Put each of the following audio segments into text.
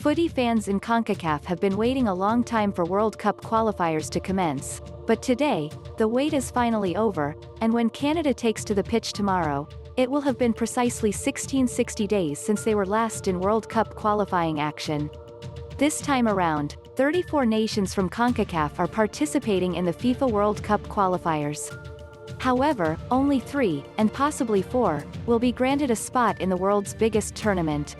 Footy fans in CONCACAF have been waiting a long time for World Cup qualifiers to commence, but today, the wait is finally over, and when Canada takes to the pitch tomorrow, it will have been precisely 1660 days since they were last in World Cup qualifying action. This time around, 34 nations from CONCACAF are participating in the FIFA World Cup Qualifiers. However, only 3, and possibly 4, will be granted a spot in the world's biggest tournament.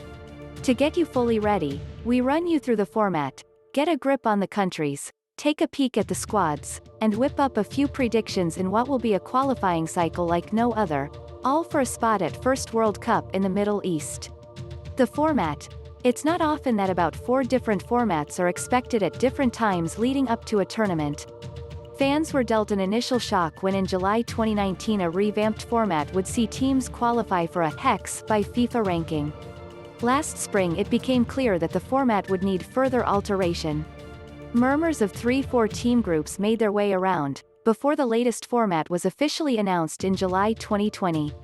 To get you fully ready, we run you through the format, get a grip on the countries, take a peek at the squads, and whip up a few predictions in what will be a qualifying cycle like no other, all for a spot at First World Cup in the Middle East. The format. It's not often that about 4 different formats are expected at different times leading up to a tournament. Fans were dealt an initial shock when in July 2019 a revamped format would see teams qualify for a hex by FIFA ranking. Last spring it became clear that the format would need further alteration. Murmurs of 3-4 team groups made their way around, before the latest format was officially announced in July 2020.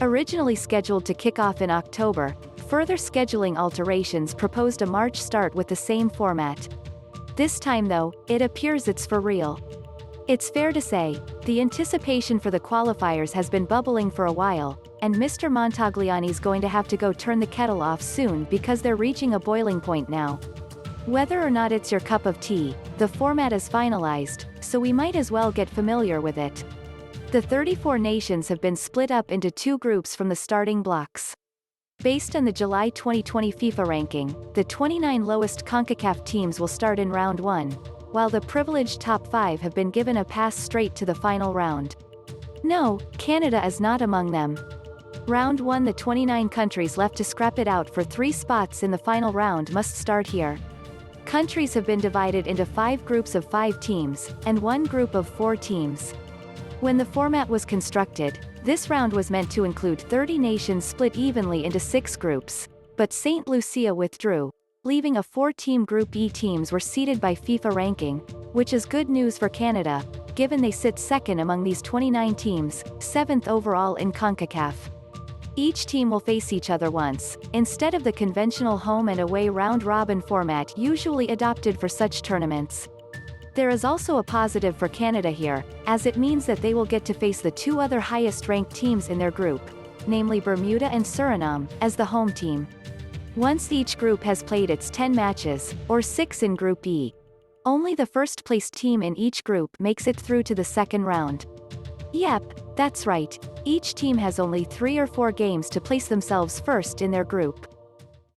Originally scheduled to kick off in October, further scheduling alterations proposed a March start with the same format. This time though, it appears it's for real. It's fair to say, the anticipation for the qualifiers has been bubbling for a while, and Mr. Montagliani's going to have to go turn the kettle off soon because they're reaching a boiling point now. Whether or not it's your cup of tea, the format is finalized, so we might as well get familiar with it. The 34 nations have been split up into 2 groups from the starting blocks. Based on the July 2020 FIFA ranking, the 29 lowest CONCACAF teams will start in round 1, while the privileged top 5 have been given a pass straight to the final round. No, Canada is not among them. Round 1, the 29 countries left to scrap it out for 3 spots in the final round must start here. Countries have been divided into 5 groups of 5 teams, and 1 group of 4 teams. When the format was constructed, this round was meant to include 30 nations split evenly into 6 groups, but St. Lucia withdrew, leaving a 4-team Group E. Teams were seeded by FIFA ranking, which is good news for Canada, given they sit second among these 29 teams, 7th overall in CONCACAF. Each team will face each other once, instead of the conventional home and away round-robin format usually adopted for such tournaments. There is also a positive for Canada here, as it means that they will get to face the 2 other highest-ranked teams in their group, namely Bermuda and Suriname, as the home team. Once each group has played its 10 matches, or 6 in Group E, only the first-placed team in each group makes it through to the second round. Yep, that's right, each team has only 3 or 4 games to place themselves first in their group.